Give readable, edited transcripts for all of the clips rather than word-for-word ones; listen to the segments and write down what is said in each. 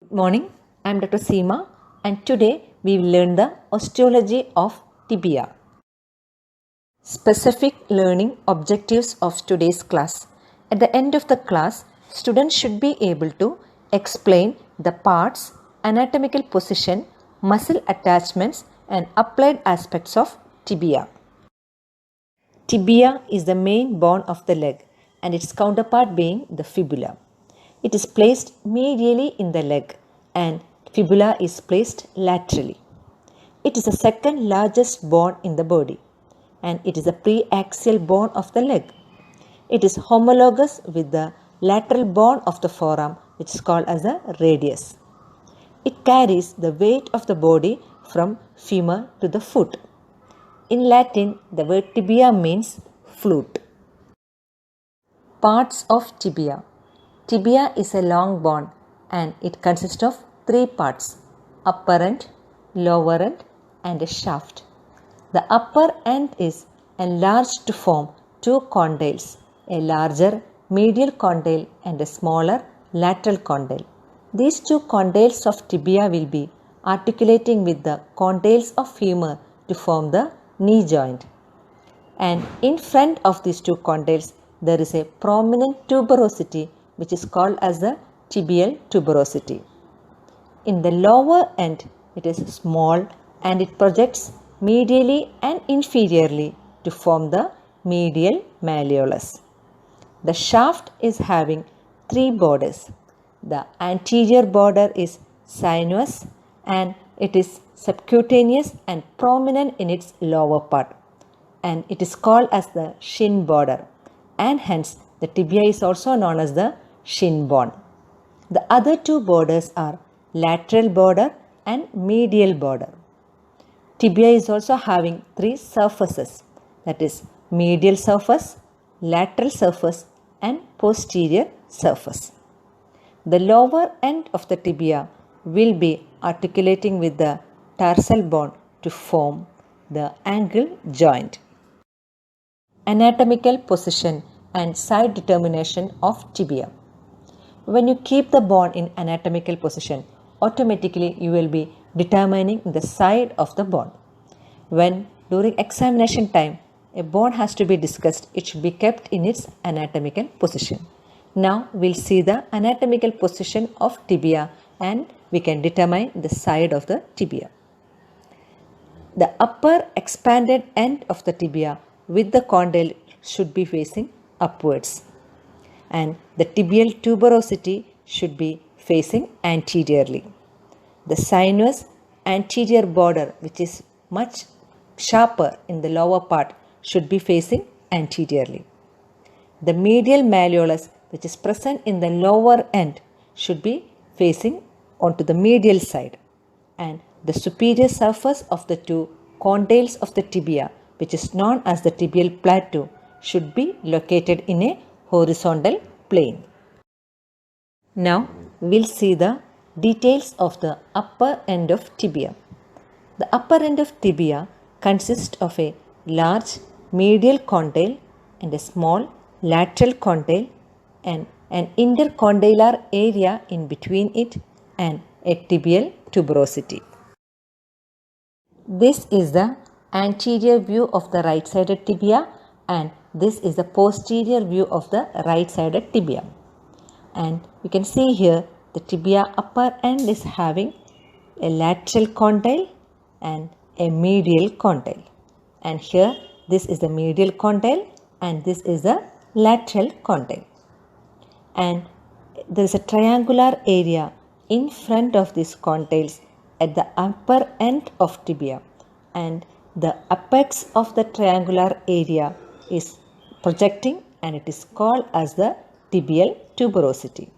Morning, I am Dr. Seema and today we will learn the osteology of tibia. Specific learning objectives of today's class. At the end of the class, students should be able to explain the parts, anatomical position, muscle attachments and applied aspects of tibia. Tibia is the main bone of the leg and its counterpart being the fibula. It is placed medially in the leg and fibula is placed laterally. It is the second largest bone in the body and it is a preaxial bone of the leg. It is homologous with the lateral bone of the forearm, which is called as a radius. It carries the weight of the body from femur to the foot. In Latin, the word tibia means flute. Parts of tibia. Tibia is a long bone and it consists of three parts: upper end, lower end and a shaft. The upper end is enlarged to form two condyles, a larger medial condyle and a smaller lateral condyle. These two condyles of tibia will be articulating with the condyles of femur to form the knee joint. And in front of these two condyles there is a prominent tuberosity which is called as the tibial tuberosity. In the lower end it is small and it projects medially and inferiorly to form the medial malleolus. The shaft is having three borders. The anterior border is sinuous and it is subcutaneous and prominent in its lower part, and it is called as the shin border, and hence the tibia is also known as the shin bone. The other two borders are lateral border and medial border. Tibia is also having three surfaces, that is medial surface, lateral surface and posterior surface. The lower end of the tibia will be articulating with the tarsal bone to form the ankle joint. Anatomical position and side determination of tibia. When you keep the bone in anatomical position, automatically you will be determining the side of the bone. When during examination time a bone has to be discussed, it should be kept in its anatomical position. Now we'll see the anatomical position of tibia and we can determine the side of the tibia. The upper expanded end of the tibia with the condyle should be facing upwards, and the tibial tuberosity should be facing anteriorly. The sinuous anterior border, which is much sharper in the lower part, should be facing anteriorly. The medial malleolus, which is present in the lower end, should be facing onto the medial side, and the superior surface of the two condyles of the tibia, which is known as the tibial plateau, should be located in a horizontal plane. Now we'll see the details of the upper end of tibia. The upper end of tibia consists of a large medial condyle and a small lateral condyle and an intercondylar area in between it and a tibial tuberosity. This is the anterior view of the right-sided tibia and this is the posterior view of the right-sided tibia. And you can see here the tibia upper end is having a lateral condyle and a medial condyle. And here this is the medial condyle and this is the lateral condyle. And there is a triangular area in front of these condyles at the upper end of tibia, and the apex of the triangular area is projecting and it is called as the tibial tuberosity.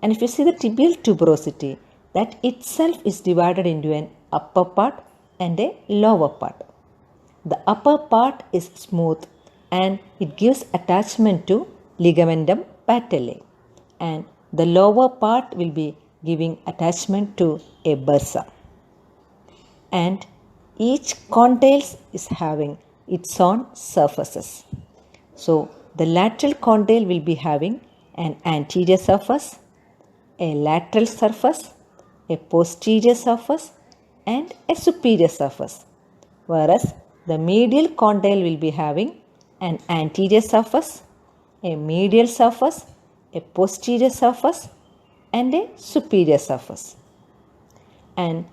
And if you see the tibial tuberosity, that itself is divided into an upper part and a lower part. The upper part is smooth and it gives attachment to ligamentum patellae, and the lower part will be giving attachment to a bursa. And each condyle is having its own surfaces. So the lateral condyle will be having an anterior surface, a lateral surface, a posterior surface and a superior surface, whereas the medial condyle will be having an anterior surface, a medial surface, a posterior surface and a superior surface. And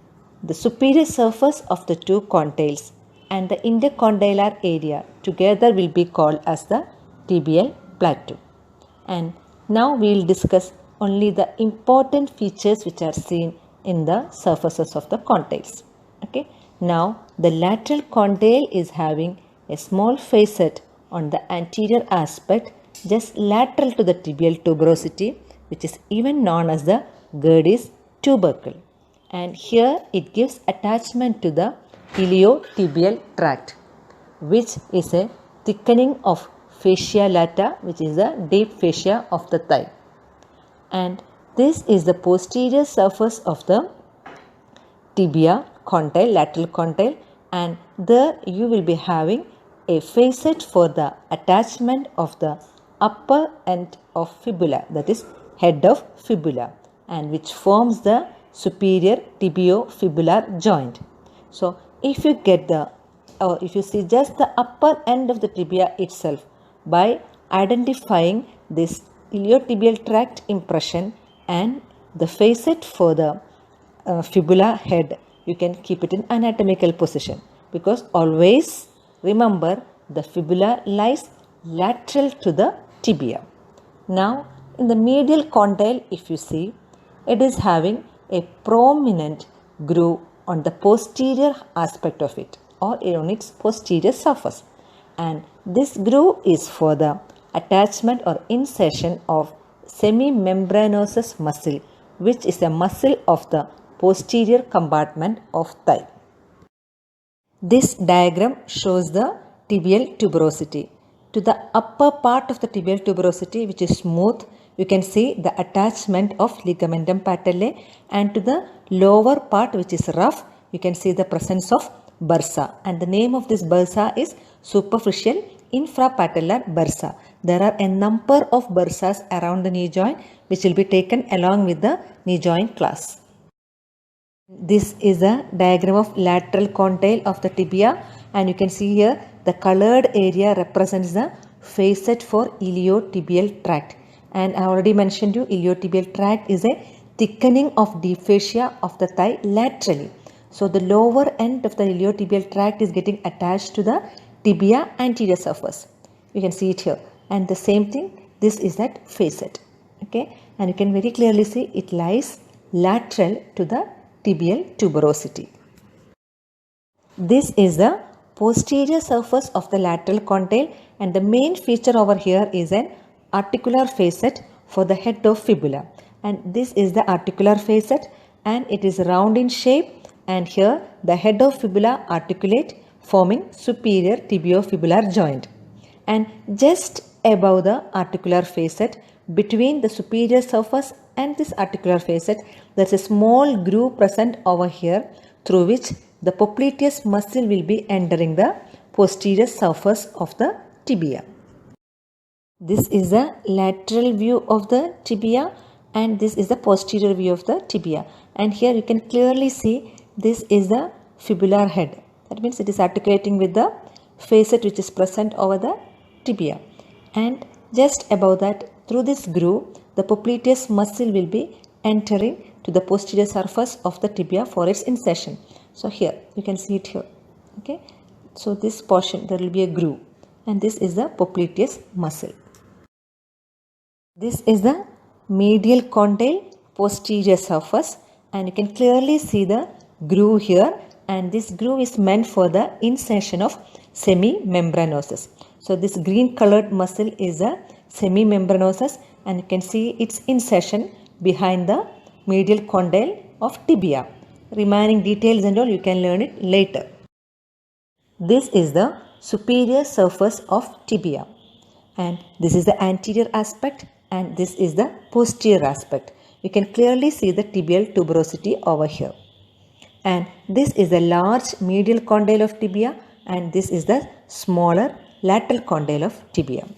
the superior surface of the two condyles and the intercondylar area together will be called as the tibial plateau. And now we will discuss only the important features which are seen in the surfaces of the condyles. Okay. Now the lateral condyle is having a small facet on the anterior aspect just lateral to the tibial tuberosity, which is even known as the Gerdy's tubercle. And here it gives attachment to the iliotibial tract, which is a thickening of fascia lata, which is the deep fascia of the thigh. And this is the posterior surface of the tibia condyle, lateral condyle, and there you will be having a facet for the attachment of the upper end of fibula, that is head of fibula, and which forms the superior tibiofibular joint. So if you get the, or if you see just the upper end of the tibia itself, by identifying this iliotibial tract impression and the facet for the fibula head, you can keep it in anatomical position, because always remember the fibula lies lateral to the tibia. Now in the medial condyle, if you see, it is having a prominent groove on the posterior aspect of it, or on its posterior surface, and this groove is for the attachment or insertion of semimembranosus muscle, which is a muscle of the posterior compartment of thigh. This diagram shows the tibial tuberosity. To the upper part of the tibial tuberosity, which is smooth, you can see the attachment of ligamentum patellae, and to the lower part, which is rough, you can see the presence of bursa, and the name of this bursa is superficial infrapatellar bursa. There are a number of bursas around the knee joint which will be taken along with the knee joint class. This is a diagram of lateral condyle of the tibia, and you can see here the colored area represents the facet for iliotibial tract. And I already mentioned you, iliotibial tract is a thickening of deep fascia of the thigh laterally. So the lower end of the iliotibial tract is getting attached to the tibia anterior surface. You can see it here. And the same thing, this is that facet. Okay, and you can very clearly see it lies lateral to the tibial tuberosity. This is the posterior surface of the lateral condyle, and the main feature over here is an articular facet for the head of fibula, and this is the articular facet, and it is round in shape, and here the head of fibula articulate, forming superior tibiofibular joint. And just above the articular facet, between the superior surface and this articular facet, there is a small groove present over here, through which the popliteus muscle will be entering the posterior surface of the tibia. This is the lateral view of the tibia, and this is the posterior view of the tibia. And here you can clearly see this is the fibular head. That means it is articulating with the facet which is present over the tibia. And just above that, through this groove, the popliteus muscle will be entering to the posterior surface of the tibia for its insertion. So here you can see it here. Okay, so this portion there will be a groove, and this is the popliteus muscle. This is the medial condyle posterior surface, and you can clearly see the groove here, and this groove is meant for the insertion of semimembranosus. So this green colored muscle is a semimembranosus, and you can see its insertion behind the medial condyle of tibia. Remaining details and all you can learn it later. This is the superior surface of tibia, and this is the anterior aspect, and this is the posterior aspect. You can clearly see the tibial tuberosity over here. And this is the large medial condyle of tibia, and this is the smaller lateral condyle of tibia.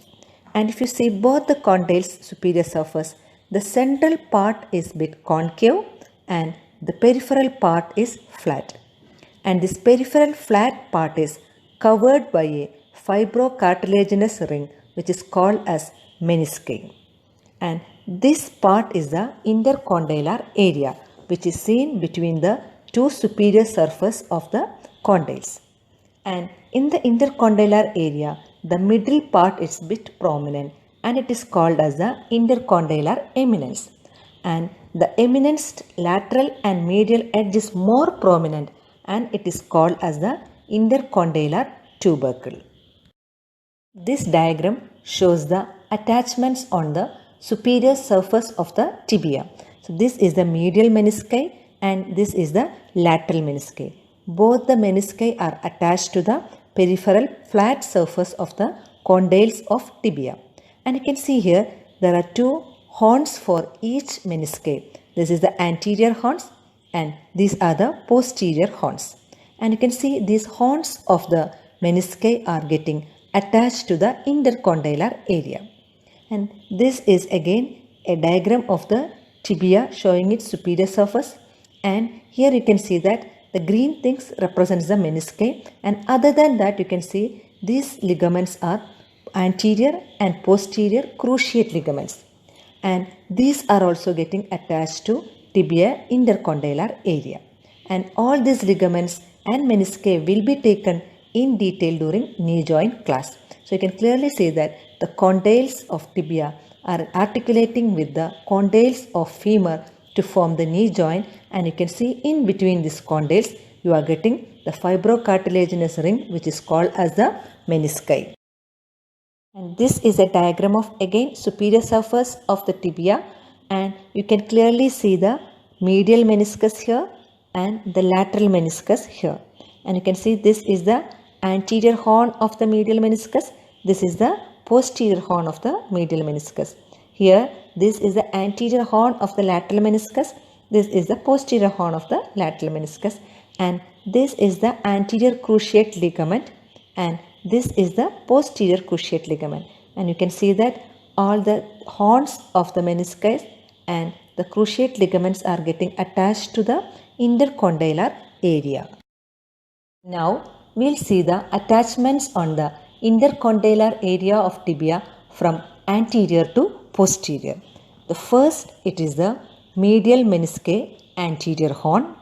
And if you see both the condyles superior surface, the central part is bit concave and the peripheral part is flat. And this peripheral flat part is covered by a fibrocartilaginous ring which is called as menisci. And this part is the intercondylar area which is seen between the two superior surface of the condyles. And in the intercondylar area, the middle part is bit prominent and it is called as the intercondylar eminence. And the eminence lateral and medial edge is more prominent and it is called as the intercondylar tubercle. This diagram shows the attachments on the superior surface of the tibia. So this is the medial menisci and this is the lateral menisci. Both the menisci are attached to the peripheral flat surface of the condyles of tibia. And you can see here there are two horns for each menisci. This is the anterior horns and these are the posterior horns. And you can see these horns of the menisci are getting attached to the intercondylar area. And this is again a diagram of the tibia showing its superior surface. And here you can see that the green things represents the menisci, and other than that you can see these ligaments are anterior and posterior cruciate ligaments. And these are also getting attached to tibia intercondylar area. And all these ligaments and menisci will be taken in detail during knee joint class. So you can clearly see that the condyles of tibia are articulating with the condyles of femur to form the knee joint, and you can see in between these condyles you are getting the fibrocartilaginous ring which is called as the menisci. And this is a diagram of again superior surface of the tibia, and you can clearly see the medial meniscus here and the lateral meniscus here. And you can see this is the anterior horn of the medial meniscus. This is the posterior horn of the medial meniscus. Here this is the anterior horn of the lateral meniscus. This is the posterior horn of the lateral meniscus. And this is the anterior cruciate ligament and this is the posterior cruciate ligament. And you can see that all the horns of the meniscus and the cruciate ligaments are getting attached to the intercondylar area. Now we'll see the attachments on the intercondylar area of tibia from anterior to posterior. The first, it is the medial menisci anterior horn.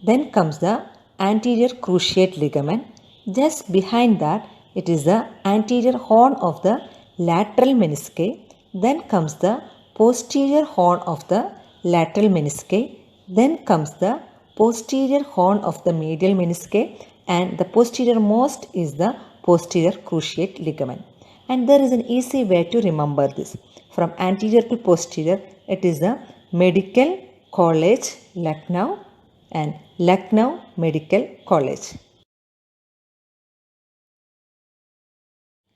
Then comes the anterior cruciate ligament. Just behind that, it is the anterior horn of the lateral menisci. Then comes the posterior horn of the lateral menisci. Then comes the posterior horn of the medial menisci, and the posterior most is the posterior cruciate ligament. And there is an easy way to remember this. From anterior to posterior, it is the Medical College Lucknow and Lucknow Medical College.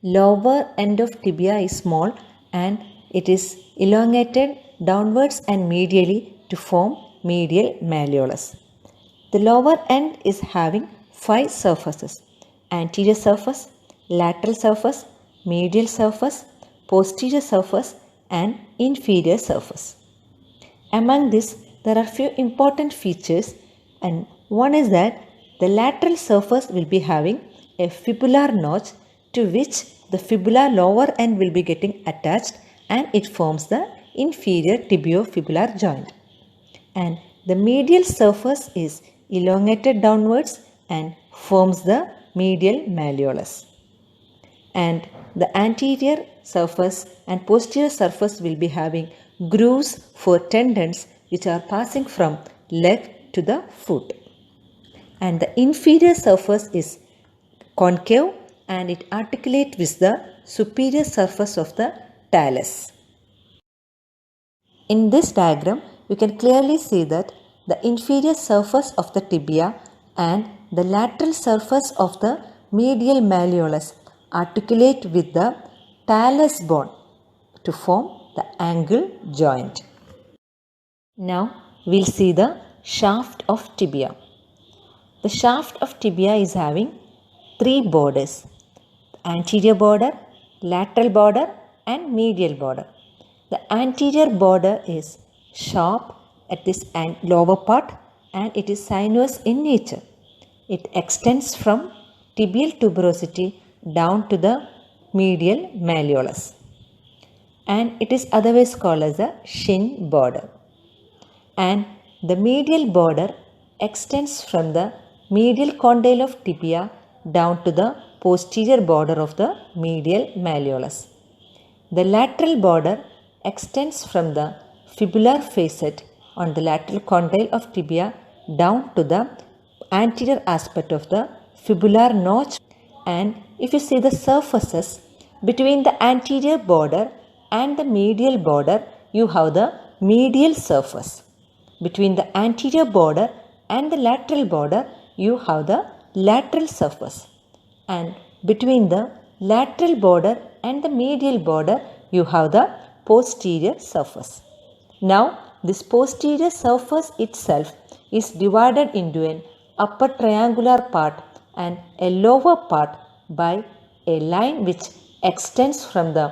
Lower end of tibia is small and it is elongated downwards and medially to form medial malleolus. The lower end is having 5 surfaces: anterior surface, lateral surface, medial surface, posterior surface and inferior surface. Among this, there are few important features, and one is that the lateral surface will be having a fibular notch to which the fibula lower end will be getting attached and it forms the inferior tibiofibular joint. And the medial surface is elongated downwards and forms the medial malleolus. And the anterior surface and posterior surface will be having grooves for tendons which are passing from leg to the foot. And the inferior surface is concave and it articulates with the superior surface of the talus. In this diagram, you can clearly see that the inferior surface of the tibia and the lateral surface of the medial malleolus articulate with the talus bone to form the angle joint. Now we'll see the shaft of tibia. The shaft of tibia is having 3 borders: anterior border, lateral border and medial border. The The anterior border is sharp at this lower part and it is sinuous in nature. It extends from tibial tuberosity down to the medial malleolus, and it is otherwise called as the shin border. And the medial border extends from the medial condyle of tibia down to the posterior border of the medial malleolus. The lateral border extends from the fibular facet on the lateral condyle of tibia down to the anterior aspect of the fibular notch. And if you see the surfaces between the anterior border and the medial border, you have the medial surface. Between the anterior border and the lateral border, you have the lateral surface. And between the lateral border and the medial border, you have the posterior surface. Now, this posterior surface itself is divided into an upper triangular part and a lower part by a line which extends from the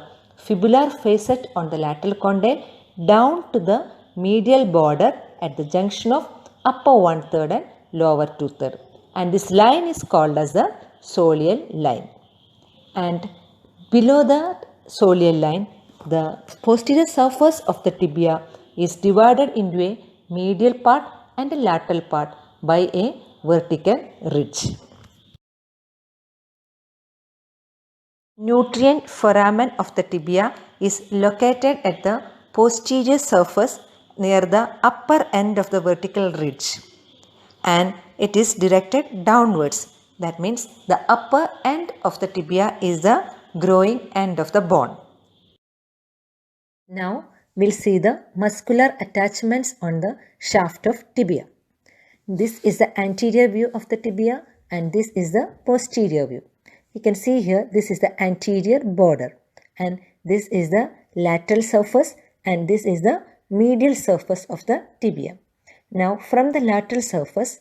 fibular facet on the lateral condyle down to the medial border at the junction of upper 1/3 and lower 2/3. And this line is called as the soleal line. And below the soleal line, the posterior surface of the tibia is divided into a medial part and a lateral part by a vertical ridge. Nutrient foramen of the tibia is located at the posterior surface near the upper end of the vertical ridge, and it is directed downwards. That means the upper end of the tibia is the growing end of the bone. Now we'll see the muscular attachments on the shaft of tibia. This is the anterior view of the tibia and this is the posterior view. You can see here this is the anterior border and this is the lateral surface and this is the medial surface of the tibia. Now from the lateral surface,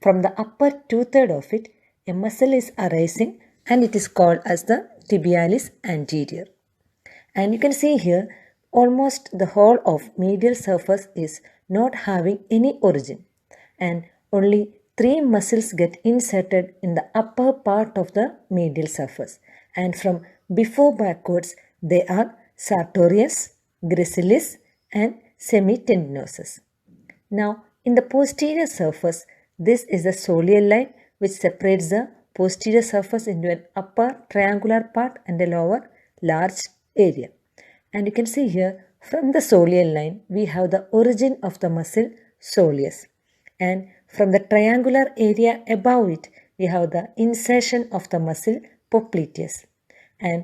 from the upper 2/3 of it, a muscle is arising and it is called as the tibialis anterior. And you can see here almost the whole of medial surface is not having any origin and only 3 muscles get inserted in the upper part of the medial surface, and from before backwards they are sartorius, gracilis and semitendinosus. Now in the posterior surface, this is the soleal line which separates the posterior surface into an upper triangular part and a lower large area. And you can see here from the soleal line we have the origin of the muscle soleus, and from the triangular area above it we have the insertion of the muscle popliteus, and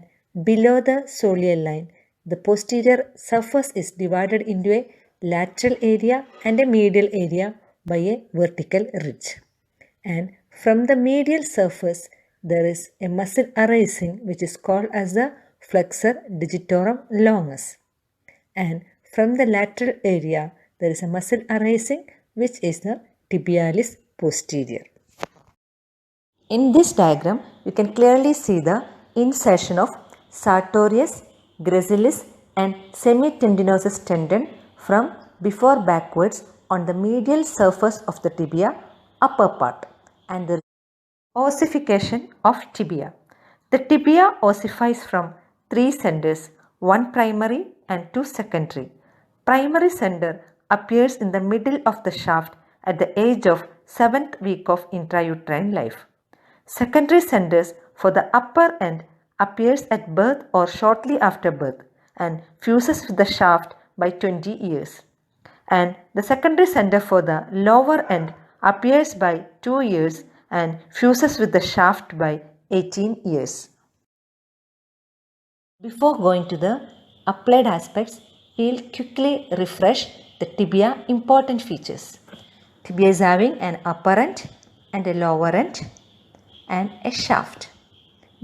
below the soleal line the posterior surface is divided into a lateral area and a medial area by a vertical ridge. And from the medial surface there is a muscle arising which is called as the flexor digitorum longus, and from the lateral area there is a muscle arising which is the tibialis posterior. In this diagram you can clearly see the insertion of sartorius, gracilis and semitendinosus tendon from before backwards on the medial surface of the tibia upper part, and the ossification of tibia. The tibia ossifies from 3 centers, 1 primary and 2 secondary. Primary center appears in the middle of the shaft at the age of 7th week of intrauterine life. Secondary centers for the upper end appears at birth or shortly after birth and fuses with the shaft by 20 years. And the secondary center for the lower end appears by 2 years and fuses with the shaft by 18 years. Before going to the applied aspects, we will quickly refresh the tibia important features. Tibia is having an upper end and a lower end and a shaft.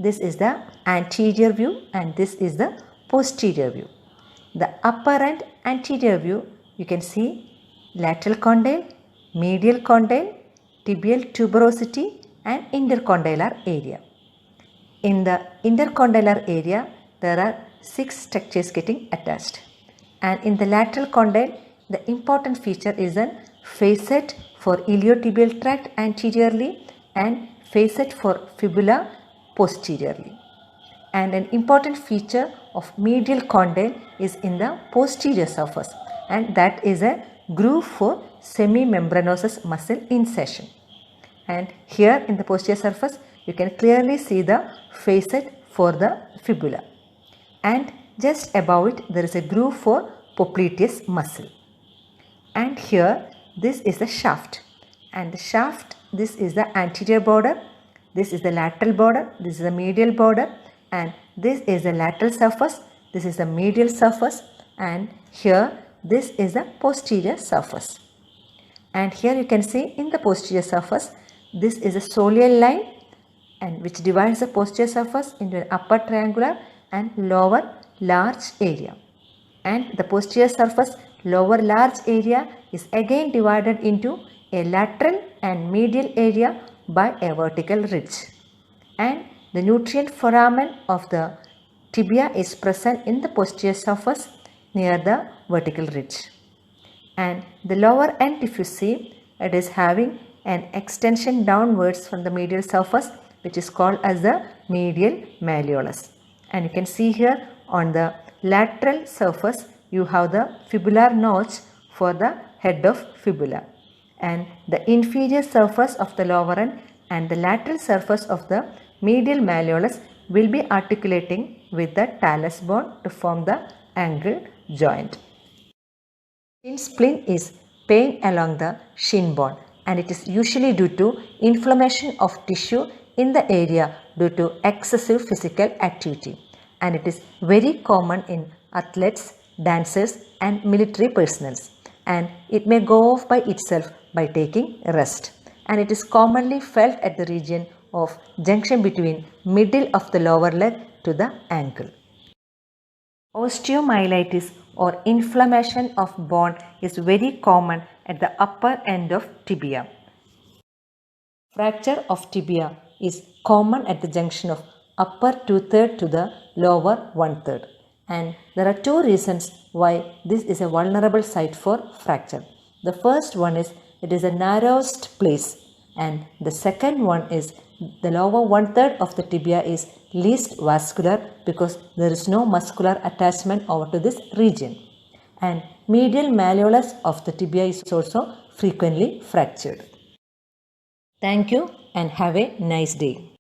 This is the anterior view and this is the posterior view. The upper end anterior view, you can see lateral condyle, medial condyle, tibial tuberosity and intercondylar area. In the intercondylar area, there are 6 structures getting attached. And in the lateral condyle, the important feature is a facet for iliotibial tract anteriorly and facet for fibula posteriorly. And an important feature of medial condyle is in the posterior surface, and that is a groove for semimembranosus muscle insertion. And here in the posterior surface you can clearly see the facet for the fibula, and just above it there is a groove for popliteus muscle. And here this is the shaft, and the shaft, this is the anterior border, this is the lateral border, this is the medial border, and this is the lateral surface, this is the medial surface, and here this is the posterior surface. And here you can see in the posterior surface, this is a soleal line, and which divides the posterior surface into an upper triangular and lower large area. And the posterior surface lower large area is again divided into a lateral and medial area by a vertical ridge. And the nutrient foramen of the tibia is present in the posterior surface near the vertical ridge. And the lower end, if you see, it is having an extension downwards from the medial surface, which is called as the medial malleolus. And you can see here on the lateral surface you have the fibular notch for the head of fibula, and the inferior surface of the lower end and the lateral surface of the medial malleolus will be articulating with the talus bone to form the ankle joint. Shin splint is pain along the shin bone, and it is usually due to inflammation of tissue in the area due to excessive physical activity, and it is very common in athletes, dancers and military personnel, and it may go off by itself by taking rest, and it is commonly felt at the region of junction between middle of the lower leg to the ankle. Osteomyelitis or inflammation of bone is very common at the upper end of tibia. Fracture of tibia is common at the junction of upper 2/3 to the lower 1/3, and there are two reasons why this is a vulnerable site for fracture. The first one is it is the narrowest place, and the second one is the lower 1/3 of the tibia is least vascular because there is no muscular attachment over to this region, and medial malleolus of the tibia is also frequently fractured. Thank you and have a nice day.